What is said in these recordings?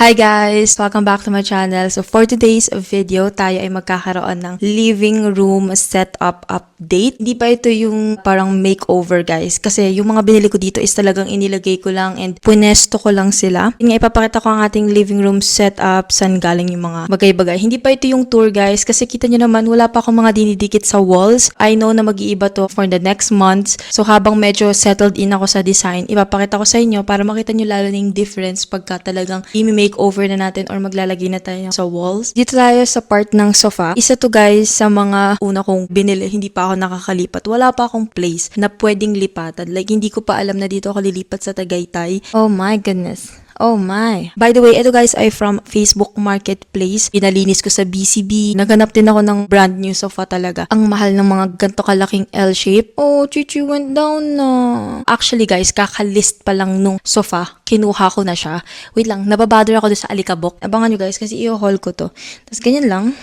Hi guys! Welcome back to my channel. So for today's video, tayo ay magkakaroon ng living room setup update. Hindi pa ito yung parang makeover guys. Kasi yung mga binili ko dito is talagang inilagay ko lang and punesto ko lang sila. Yun nga, ipapakita ko ang ating living room setup, saan galing yung mga bagay-bagay. Hindi pa ito yung tour guys kasi kita nyo naman wala pa akong mga dinidikit sa walls. I know na mag-iiba to for the next months. So habang medyo settled in ako sa design, ipapakita ko sa inyo para makita nyo lalo na yung difference pagka talagang i-makeover na natin or maglalagay na tayo sa walls. Dito tayo sa part ng sofa. Isa to guys sa mga una kong binili. Hindi pa ako nakakalipat. Wala pa akong place na pwedeng lipatan. Like hindi ko pa alam na dito ako lilipat sa Tagaytay. Oh my goodness. Oh my. By the way, ito guys ay from Facebook Marketplace. Pinalinis ko sa BCB. Naghanap din ako ng brand new sofa talaga. Ang mahal ng mga ganto kalaking L-shape. Oh, Chichi went down na. Actually guys, kakalist pa lang nung sofa. Kinuha ko na siya. Wait lang, nababother ako doon sa alikabok. Abangan nyo guys kasi i-haul ko to. Tapos ganyan lang.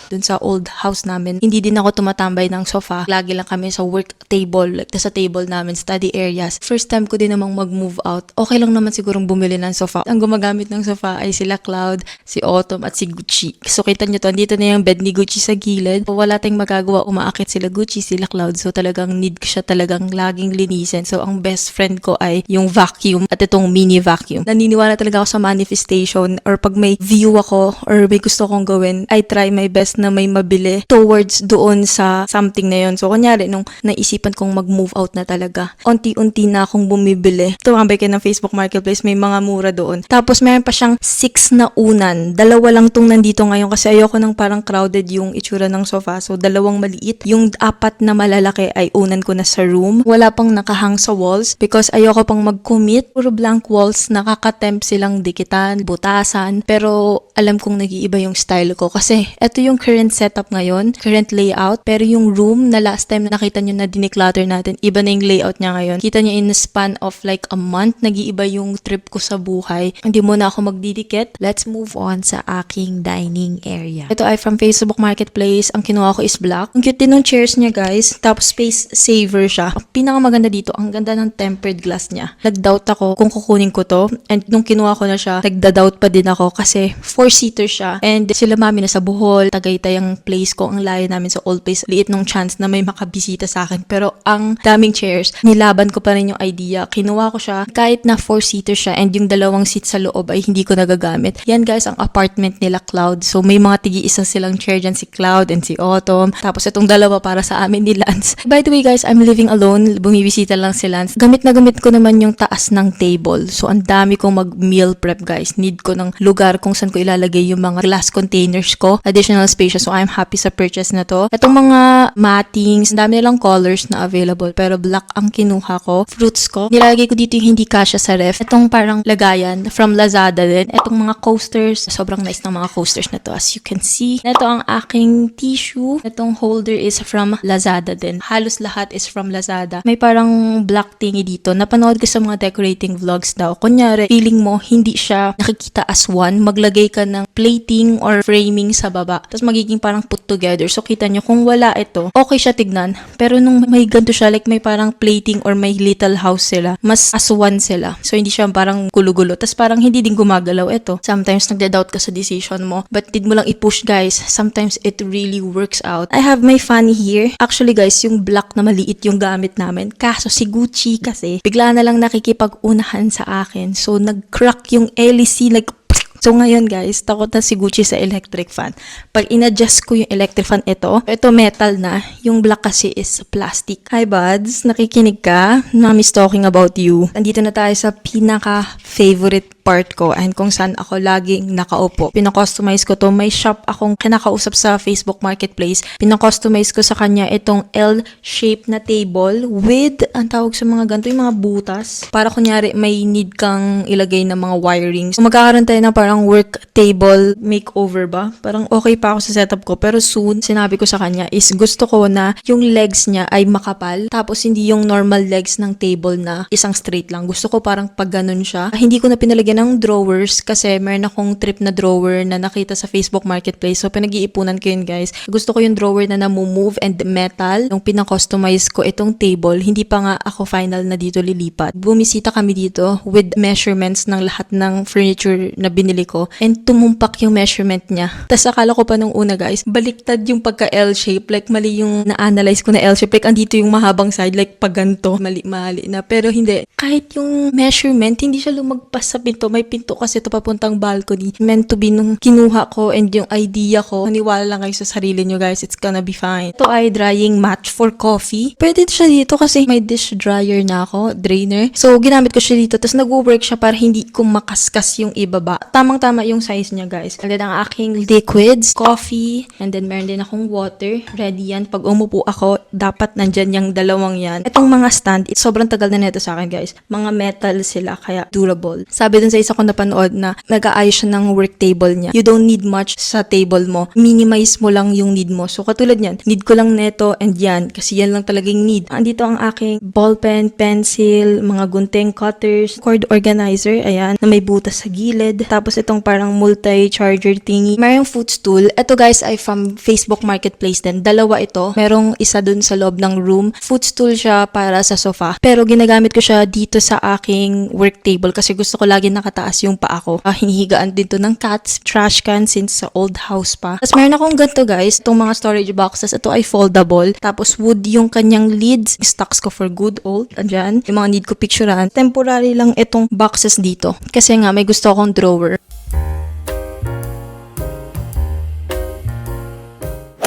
Dun sa old house namin, hindi din ako tumatambay ng sofa. Lagi lang kami sa work table, like sa table namin, study areas. First time ko din namang mag-move out. Okay lang naman sigurong bumili ng sofa. Ang gumagamit ng sofa ay sila Cloud, si Autumn at si Gucci. So kita nyo to, dito na yung bed ni Gucci sa gilid. Wala tayong magagawa, umaakit sila Gucci, sila Cloud. So talagang need ko siya talagang laging linisin. So ang best friend ko ay yung vacuum at itong mini vacuum. Naniniwala talaga ako sa manifestation or pag may view ako or may gusto kong gawin, I try my best na may mabili towards doon sa something na yun. So, kunyari, nung naisipan kong mag-move out na talaga, unti-unti na akong bumibili. Tumambay kayo ng Facebook Marketplace, may mga mura doon. Tapos, meron pa siyang 6 na unan. 2 lang tong nandito ngayon kasi ayoko nang parang crowded yung itsura ng sofa. So, 2 maliit. Yung 4 na malalaki ay unan ko na sa room. Wala pang nakahang sa walls because ayoko pang mag-commit. Puro blank walls, nakaka-tempt silang dikitan, butasan. Pero, alam kong nag-iiba yung style ko kasi ito yung current setup ngayon, current layout, pero yung room na last time na nakita nyo na dineclutter natin, iba na yung layout niya ngayon. Kita nyo in the span of like a month, nag-iiba yung trip ko sa buhay. Hindi muna ako magdidikit. Let's move on sa aking dining area. Ito ay from Facebook Marketplace. Ang kinuha ko is black. Ang cute din ng chairs niya guys. Tapos space saver siya. Ang pinakamaganda dito, ang ganda ng tempered glass niya. Nag-doubt ako kung kukunin ko to. And nung kinuha ko na siya, nagda-doubt pa din ako kasi 4-seater siya. And sila mami na sa Bohol, Tagaytay ang place ko, ang layo namin sa old place. Liit nung chance na may makabisita sa akin. Pero ang daming chairs, nilaban ko pa rin yung idea. Kinuha ko siya, kahit na 4-seater siya and yung 2 seat sa loob ay hindi ko nagagamit. Yan guys, ang apartment nila Cloud. So may mga tigi-isa silang chair dyan, si Cloud and si Autumn. Tapos itong 2 para sa amin ni Lance. By the way guys, I'm living alone. Bumibisita lang si Lance. Gamit na gamit ko naman yung taas ng table. So ang dami kong mag-meal prep guys. Need ko ng lugar kung saan ko ilalagay yung mga glass containers ko. Additional space. So I'm happy sa purchase na to. Itong mga mattings, ang dami nilang colors na available pero black ang kinuha ko. Fruits ko. Nilagay ko dito yung hindi kasya sa ref. Itong parang lagayan from Lazada din. Itong mga coasters. Sobrang nice ng mga coasters na to as you can see. Ito ang aking tissue. Itong holder is from Lazada din. Halos lahat is from Lazada. May parang black thingy dito. Napanood ko sa mga decorating vlogs daw. Kunyari, feeling mo hindi siya nakikita as one. Maglagay ka ng plating or framing sa baba. Tapos magiging parang put together. So, kita nyo, kung wala ito, okay siya tignan. Pero nung may ganito siya, like may parang plating or may little house sila, mas as one sila. So, hindi siya parang gulo-gulo. Tapos parang hindi din gumagalaw ito. Sometimes, nagda-doubt ka sa decision mo. But need mo lang i-push, guys. Sometimes, it really works out. I have my fanny here. Actually, guys, yung black na maliit yung gamit namin. Kaso, si Gucci kasi, bigla na lang nakikipag-unahan sa akin. So, nag-crack yung LEC, like, so ngayon guys, takot na si Gucci sa electric fan. Pag in-adjust ko yung electric fan ito metal na. Yung black kasi is plastic. Hi buds, nakikinig ka? Mommy's talking about you. Andito na tayo sa pinaka-favorite part ko and kung saan ako laging nakaupo. Pinakustomize ko to. May shop akong kinakausap sa Facebook Marketplace. Pinakustomize ko sa kanya itong L-shape na table with, ang tawag sa mga ganito, yung mga butas. Para kunyari may need kang ilagay ng mga wirings. So, magkakaroon tayo ng parang work table makeover ba? Parang okay pa ako sa setup ko. Pero soon, sinabi ko sa kanya is gusto ko na yung legs niya ay makapal. Tapos hindi yung normal legs ng table na isang straight lang. Gusto ko parang pag ganun siya. Hindi ko na pinalagyan ng drawers kasi meron akong trip na drawer na nakita sa Facebook Marketplace. So, pinag-iipunan ko yun, guys. Gusto ko yung drawer na namumove and metal. Nung pinakustomize ko itong table, hindi pa nga ako final na dito lilipat. Bumisita kami dito with measurements ng lahat ng furniture na binili ko and tumumpak yung measurement niya. Tapos akala ko pa nung una, guys, baliktad yung pagka L-shape. Like, mali yung na-analyze ko na L-shape. Like, andito yung mahabang side. Like, paganto. Mali na. Pero hindi. Kahit yung measurement, hindi siya lumagpas sa pinto. May pinto kasi ito papuntang balcony. Meant to be nung kinuha ko and yung idea ko. Maniwala lang kayo sa sarili nyo, guys. It's gonna be fine. Ito ay drying mat for coffee. Pwede siya dito kasi may dish dryer na ako, drainer. So, ginamit ko siya dito. Tapos nag-work siya para hindi ko makaskas yung ibaba. Tamang-tama yung size niya, guys. And then ang aking liquids, coffee, and then meron din akong water. Ready yan. Pag umupo ako, dapat nandyan yung dalawang yan. Itong mga stand, sobrang tagal na nito sa akin, guys. Mga metal sila, kaya durable. Sabi dun sa isa ko napanood na nag-aayos siya ng work table niya. You don't need much sa table mo. Minimize mo lang yung need mo. So, katulad yan, need ko lang neto and yan. Kasi yan lang talagang need. Andito ang aking ballpen, pencil, mga gunting, cutters, cord organizer, ayan, na may butas sa gilid. Tapos itong parang multi-charger thingy. Mayroong footstool. Ito, guys, ay from Facebook Marketplace din. Dalawa ito. Merong isa dun sa loob ng room. Footstool siya para sa sofa. Pero ginagamit ko siya dito sa aking work table kasi gusto ko lagi nakataas yung paa ko. Hinihigaan din to ng cats, trash can since sa old house pa. Tapos meron akong ganito, guys, itong mga storage boxes. Ito ay foldable. Tapos wood yung kanyang lids. Stocks ko for good old. Andyan. Yung mga need ko picturean. Temporary lang itong boxes dito. Kasi nga may gusto akong drawer.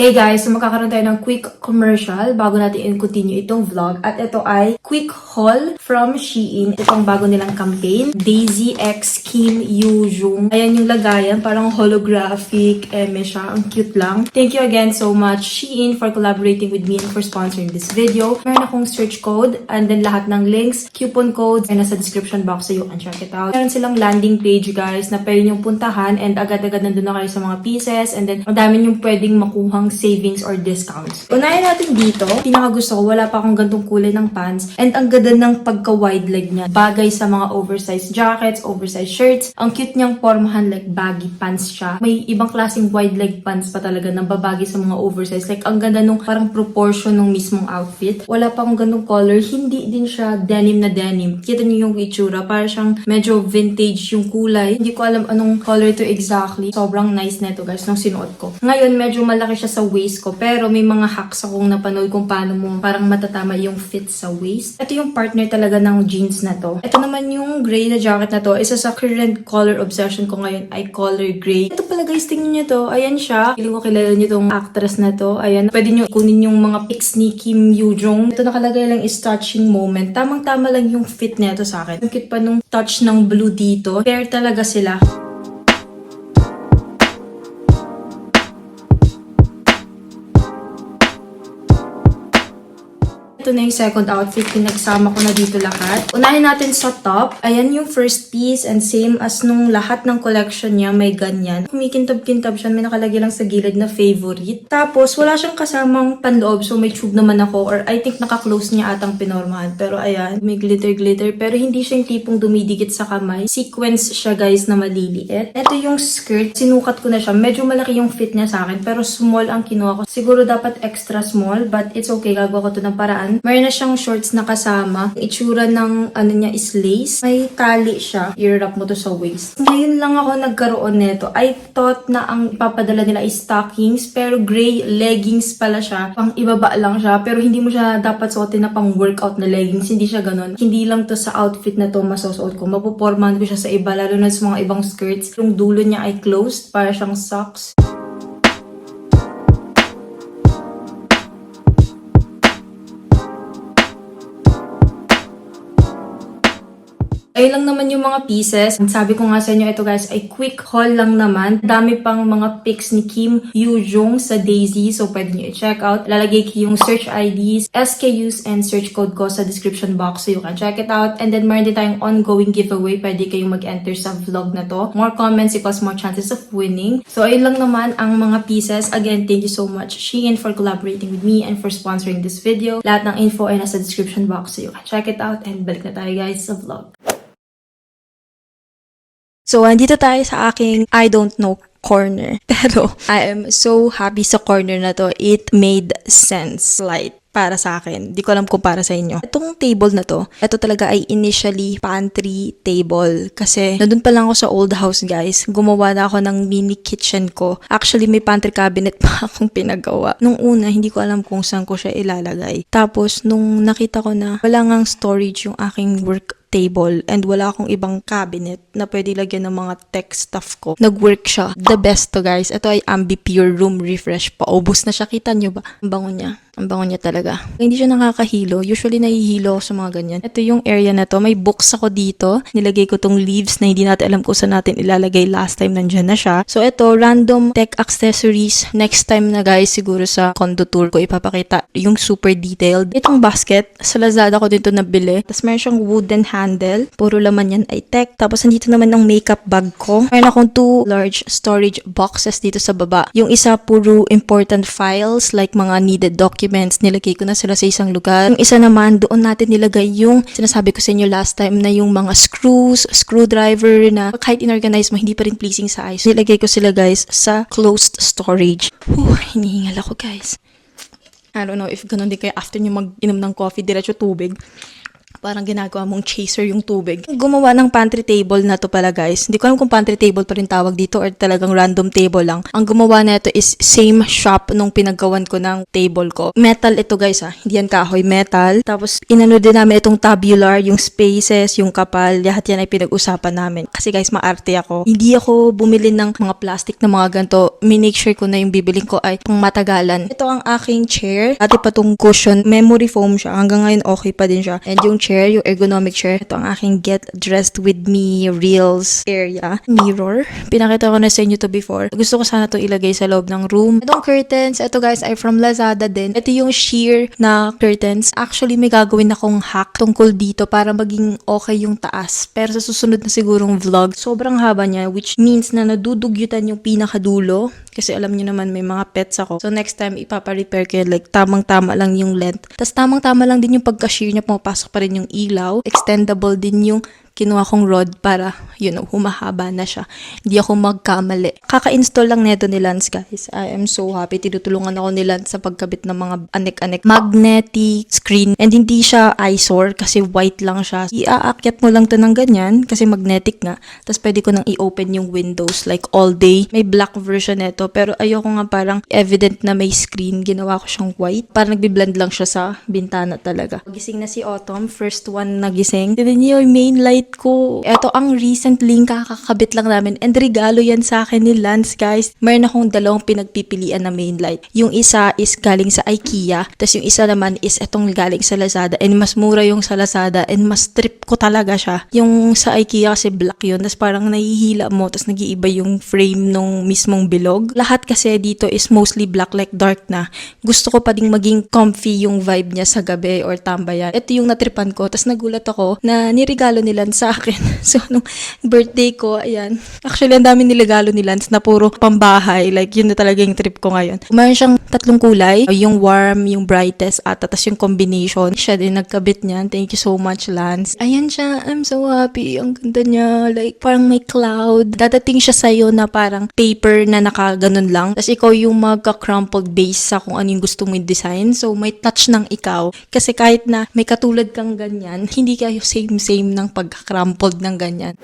Hey guys, so magkakaroon tayo ng quick commercial bago natin i-continue itong vlog. At ito ay quick haul from Shein. Itong bago nilang campaign, Daisy X Kim Yoo Jung. Ayan yung lagayan, parang holographic eme siya. Ang cute lang. Thank you again so much, Shein, for collaborating with me and for sponsoring this video. Meron akong search code and then lahat ng links, coupon codes ay nasa description box so you can check it out. Meron silang landing page, guys, na pwede niyong puntahan and agad-agad nandun na kayo sa mga pieces and then ang dami niyong pwedeng makuhang savings or discounts. Unahin natin dito, pinakagusto ko, wala pa akong gantong kulay ng pants and ang ganda ng pagka-wide leg niya. Bagay sa mga oversized jackets, oversized shirts. Ang cute niyang formahan, like baggy pants siya. May ibang klaseng wide leg pants pa talaga na babagay sa mga oversized. Like ang ganda nung parang proportion ng mismong outfit. Wala pa akong gantong color. Hindi din siya denim na denim. Kita niyo yung itsura. Para siyang medyo vintage yung kulay. Hindi ko alam anong color to exactly. Sobrang nice neto, guys, nung sinuot ko. Ngayon, medyo malaki siya sa waist ko. Pero may mga hacks akong napanood kung paano mo parang matatama yung fit sa waist. Ito yung partner talaga ng jeans na to. Ito naman yung gray na jacket na to. Isa sa current color obsession ko ngayon ay color gray. Ito pala, guys, tingnan nyo to. Ayan siya. Feeling ko kilala nyo tong actress na to. Ayan. Pwede nyo kunin yung mga pics ni Kim Yoo Jung. Ito nakalagay lang is touching moment. Tamang-tama lang yung fit nito sa akin. Ang cute pa nung touch ng blue dito. Pair talaga sila. Ito na yung second outfit. Pinagsama ko na dito lahat. Unahin natin sa top. Ayan yung first piece and same as nung lahat ng collection niya, may ganyan. Kumikintab-kintab siya. May nakalagay lang sa gilid na favorite. Tapos, wala siyang kasamang panloob. So, may tube naman ako. Or I think naka-close niya atang pinormahan. Pero ayan, may glitter-glitter. Pero hindi siya yung tipong dumidikit sa kamay. Sequence siya, guys, na maliliit. Ito yung skirt. Sinukat ko na siya. Medyo malaki yung fit niya sa akin. Pero small ang kinuha ko. Siguro dapat extra small. But it's okay. Gagawa ko to ng paraan. Mayroon na siyang shorts na kasama. Yung itsura ng ano niya is lace. May tali siya. I-wrap mo to sa waist. Ngayon lang ako nagkaroon nito. I thought na ang ipapadala nila is stockings. Pero gray leggings pala siya. Pang ibaba lang siya. Pero hindi mo siya dapat suotin na pang workout na leggings. Hindi siya ganun. Hindi lang to sa outfit na to masusuot ko. Mapupormahan ko siya sa iba. Lalo na sa mga ibang skirts. Yung dulo niya ay closed. Para siyang socks. Ayun lang naman yung mga pieces. Sabi ko nga sa inyo, ito guys ay quick haul lang naman. Dami pang mga pics ni Kim Yoo Jung sa Daisy. So, pwede nyo i-check out. Lalagay ko yung search IDs, SKUs, and search code ko sa description box. So, you can check it out. And then, meron din tayong ongoing giveaway. Pwede kayong mag-enter sa vlog na to. More comments equals more chances of winning. So, ayun lang naman ang mga pieces. Again, thank you so much, Shein, for collaborating with me and for sponsoring this video. Lahat ng info ay nasa description box. So, you can check it out. And balik na tayo guys sa vlog. So, andito tayo sa aking I don't know corner. Pero, I am so happy sa corner na to. It made sense. Like, para sa akin. Di ko alam kung para sa inyo. Itong table na to, ito talaga ay initially pantry table. Kasi, nandun pa lang ako sa old house, guys. Gumawa na ako ng mini kitchen ko. Actually, may pantry cabinet pa akong pinagawa. Nung una, hindi ko alam kung saan ko siya ilalagay. Tapos, nung nakita ko na wala ngang storage yung aking work table and wala akong ibang cabinet na pwede lagyan ng mga tech stuff ko. Nag-work siya. The best to, guys. Ito ay Ambi Pure Room Refresh. Paubos na siya. Kita nyo ba? Ang bango niya. Ang bango niya talaga. Hindi siya nakakahilo. Usually, nahihilo ako sa mga ganyan. Ito yung area na to. May books ako dito. Nilagay ko tong leaves na hindi natin alam kung saan natin ilalagay last time nandyan na siya. So, ito, random tech accessories. Next time na, guys, siguro sa condo tour ko ipapakita yung super detailed. Itong basket, sa Lazada ko dito nabili. Tapos, meron siyang wooden handle. Puro laman yan ay tech. Tapos, nandito naman ang makeup bag ko. Meron akong 2 large storage boxes dito sa baba. Yung isa, puro important files like mga needed documents. Nilagay ko na sila sa isang lugar. Yung isa naman, doon natin nilagay yung sinasabi ko sa inyo last time na yung mga screws, screwdriver na kahit inorganize mo, hindi pa rin pleasing sa eyes. Nilagay ko sila, guys, sa closed storage. Hinihingal ako, guys. I don't know if ganun din kayo after nyo mag-inom ng coffee, diretso tubig. Parang ginagawa mong chaser yung tubig. Gumawa ng pantry table na to pala, guys. Hindi ko alam kung pantry table pa rin tawag dito or talagang random table lang. Ang gumawa na ito is same shop nung pinaggawan ko ng table ko. Metal ito, guys, ha. Hindi yan kahoy, metal. Tapos inano din namin itong tabular, yung spaces, yung kapal. Lahat yan ay pinag-usapan namin. Kasi, guys, maarte ako. Hindi ako bumili ng mga plastic na mga ganito. Minake sure ko na yung bibiling ko ay pang matagalan. Ito ang aking chair. Dati pa tong cushion. Memory foam siya. Hanggang ngayon okay pa din siya. And yung chair, yung ergonomic chair. Ito ang aking get dressed with me reels area. Mirror. Pinakita ko na sa inyo to before. Gusto ko sana to ilagay sa loob ng room. Itong curtains, ito, guys, ay from Lazada din. Ito yung sheer na curtains. Actually, may gagawin akong hack tungkol dito para maging okay yung taas. Pero sa susunod na sigurong vlog, sobrang haba niya, which means na nadudugyutan yung pinakadulo. Kasi alam niyo naman, may mga pets ako. So, next time, ipapa-repair ko yun. Like, tamang-tama lang yung length. Tapos, tamang-tama lang din yung pagka-shear niya. Pumapasok pa rin yung ilaw. Extendable din yung kinuha kong rod para, humahaba na siya. Hindi ako magkamali. Kaka-install lang neto ni Lance, guys. I am so happy. Tinutulungan ako ni Lance sa pagkabit ng mga anek-anek. Magnetic screen. And hindi siya eyesore kasi white lang siya. Iaakyat mo lang to ng ganyan kasi magnetic nga. Tapos pwede ko nang i-open yung windows like all day. May black version neto pero ayoko nga parang evident na may screen. Ginawa ko siyang white. Parang nagbi-blend lang siya sa bintana talaga. Gising na si Autumn. First one na gising. Tignan niyo yung main light ko. Ito ang recently kakakabit lang namin and regalo yan sa akin ni Lance, guys. Mayroon akong dalawang pinagpipilian na main light. Yung isa is galing sa IKEA, tapos yung isa naman is etong galing sa Lazada and mas mura yung sa Lazada and mas trip ko talaga siya. Yung sa IKEA kasi black yun, tapos parang nahihila mo, tapos nag-iiba yung frame nung mismong bilog. Lahat kasi dito is mostly black, like dark na. Gusto ko pa ding maging comfy yung vibe niya sa gabi or tambayan. Ito yung natripan ko, tapos nagulat ako na nirigalo ni Lance sa akin. So, nung birthday ko, ayan. Actually, ang dami niregalo ni Lance na puro pambahay. Like, yun na talaga yung trip ko ngayon. Mayroon siyang 3 kulay. Yung warm, yung brightest, at tapos yung combination. Siya din nagkabit niyan. Thank you so much, Lance. Ayan siya. I'm so happy. Ang ganda niya. Like, parang may cloud. Dadating siya sa'yo na parang paper na nakaganon lang. Tapos ikaw yung magka-crumpled base sa kung ano yung gusto mo yung design. So, may touch ng ikaw. Kasi kahit na may katulad kang ganyan, hindi kayo same-same ng pagka-crumpled ng ganyan.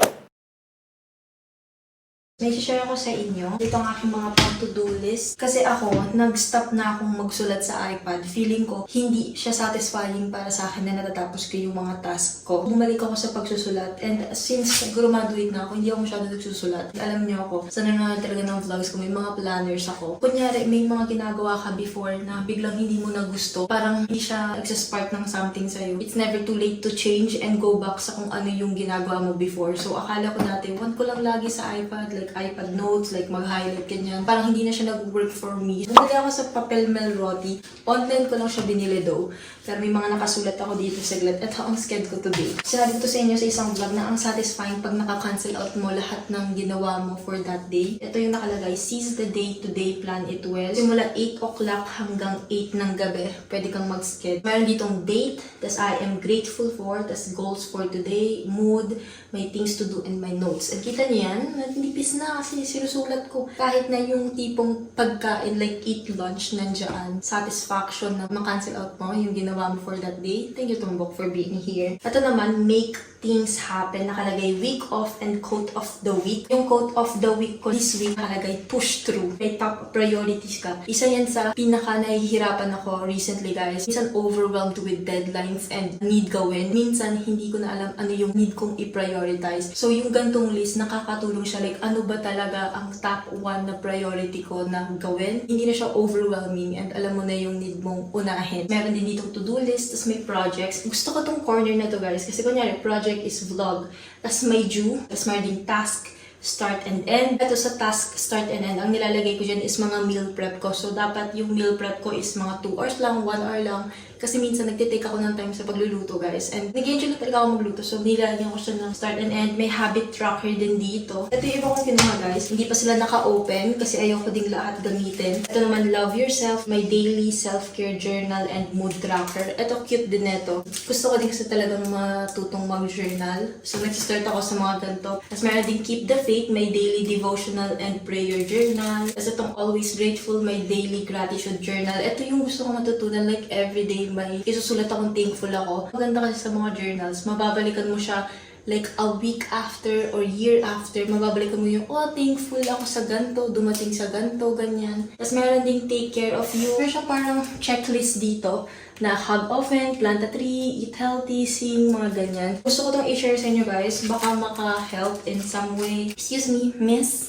May share ako sa inyo. Ito ang aking mga pang-to-do list. Kasi ako, nag-stop na akong magsulat sa iPad. Feeling ko, hindi siya satisfying para sa akin na natatapos ko yung mga task ko. Bumalik ako sa pagsusulat. And since graduate na ako, hindi ako masyado nagsusulat. Alam niyo ako, sa nanonood talaga ng vlogs ko, may mga planners ako. Kunyari, may mga ginagawa ka before na biglang hindi mo na gusto. Parang hindi siya nagsaspark ng something sa'yo. It's never too late to change and go back sa kung ano yung ginagawa mo before. So, akala ko dati, want ko lang lagi sa iPad. Like, like iPad notes, like mag-highlight, ganyan. Parang hindi na siya nag-work for me. Bumili ako sa Papel Melroti. Online ko lang siya binili though. Pero may mga nakasulat ako dito sa glat. Ito ang sked ko today. Sinabi ko to sa inyo sa isang vlog na ang satisfying pag naka-cancel out mo lahat ng ginawa mo for that day. Ito yung nakalagay, seize the day today, plan it well. Simula 8 o'clock hanggang 8 ng gabi, pwede kang mag-sked. Meron ditong date, tas I am grateful for, tas goals for today, mood, may things to do, and my notes. At kita niyo yan, nipis na kasi sinusulat ko. Kahit na yung tipong pagkain, like eat lunch, nandiyan. Satisfaction na ma-cancel out mo yung ginawa mo for that day. Thank you, Tumbok, for being here. Ito naman, make things happen. Nakalagay week off and quote of the week. Yung quote of the week ko this week, nakalagay push through. May top priorities ka. Isa yan sa pinaka nahihirapan ako recently, guys. Minsan overwhelmed with deadlines and need gawin. Minsan hindi ko na alam ano yung need kong i-prioritize. So yung gantong list, nakakatulong siya. Like ano ba talaga ang top 1 na priority ko na gawin? Hindi na siya overwhelming and alam mo na yung need mong unahin. Meron din ditong to-do list, tas may projects. Gusto ko tong corner na to, guys. Kasi kunyari, project is vlog. Tas may due, tas may ding task, start and end. Ito sa task, start and end, ang nilalagay ko dyan is mga meal prep ko. So, dapat yung meal prep ko is mga 2 hours lang, 1 hour lang. Kasi minsan nagtitake ako ng time sa pagluluto, guys. And nag-enjoy na talaga ako magluto. So, nilagyan ko siya ng start and end. May habit tracker din dito. Ito yung iba kong kinuha, guys. Hindi pa sila naka-open kasi ayoko ding lahat gamitin. Ito naman, love yourself. My daily self-care journal and mood tracker. Ito, cute din ito. Gusto ko din kasi talagang matutong mag-journal. So, nag-start ako sa mga ganito. Tapos meron din keep the faith, my daily devotional and prayer journal. Tapos itong always grateful, my daily gratitude journal. Ito yung gusto ko matutunan, like everyday may isusulat akong thankful ako. Maganda kasi sa mga journals, mababalikan mo siya like a week after or year after, mababalikan mo yung, oh, thankful ako sa ganto, dumating sa ganto, ganyan. Tapos meron ding take care of you. Meron siya parang checklist dito na hug often, plant a tree, eat healthy, sing, mga ganyan. Gusto ko itong i-share sa inyo, guys. Baka maka-help in some way. Excuse me, miss?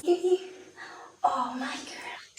Oh my God.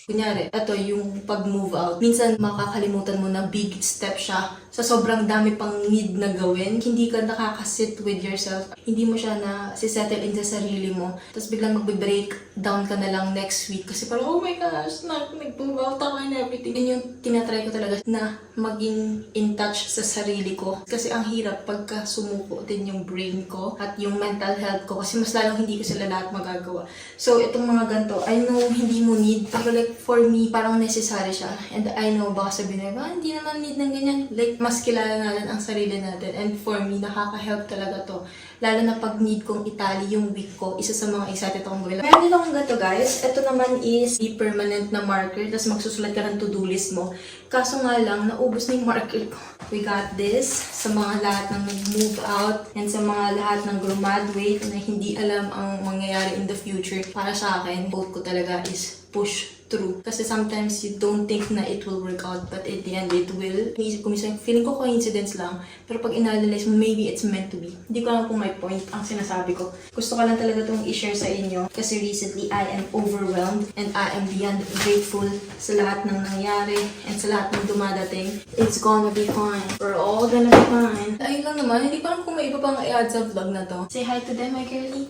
Kunyari, ito yung pag-move out. Minsan makakalimutan mo na big step siya. Sa sobrang dami pang need na gawin, hindi ka nakakasit with yourself. Hindi mo siya na sisettle in sa sarili mo. Tapos biglang magbe-break down ka na lang next week. Kasi parang, oh my gosh, nag-move out ako and everything. Yun yung tinatry ko talaga na maging in touch sa sarili ko. Kasi ang hirap pagka sumuko din yung brain ko at yung mental health ko. Kasi mas lalong hindi ko sila lahat magagawa. So, itong mga ganito, I know hindi mo need. Pero like, for me, parang necessary siya. And I know, baka sabihin na, hindi naman need ng ganyan. Like, mas kilala natin ang sarili natin. And for me, nakaka-help talaga to. Lalo na pag need kong itali yung week ko, isa sa mga excited akong gawin. Meron din akong ganito, guys. Ito naman is the permanent na marker. Tapos magsusulat ka ng to-do list mo. Kaso nga lang, naubos na yung marker ko. We got this sa mga lahat ng nag-move out and sa mga lahat ng graduate na hindi alam ang mangyayari in the future. Para sa akin, quote ko talaga is push through. Kasi sometimes you don't think na it will work out, but at the end, it will. Iisip ko minsan, feeling ko coincidence lang, pero pag inanalyze mo, maybe it's meant to be. Hindi ko alam kung may point ang sinasabi ko. Gusto ko lang talaga itong i-share sa inyo, kasi recently, I am overwhelmed, and I am beyond grateful sa lahat ng nangyari, and sa lahat ng dumadating. It's gonna be fine. We're all gonna be fine. Ayun lang naman, hindi pa alam kung may iba pang i-add sa vlog na to. Say hi to them, my girlie.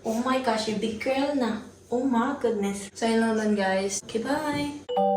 Oh my gosh, you big girl na. Oh my goodness. So, yun lang, guys. Okay, bye!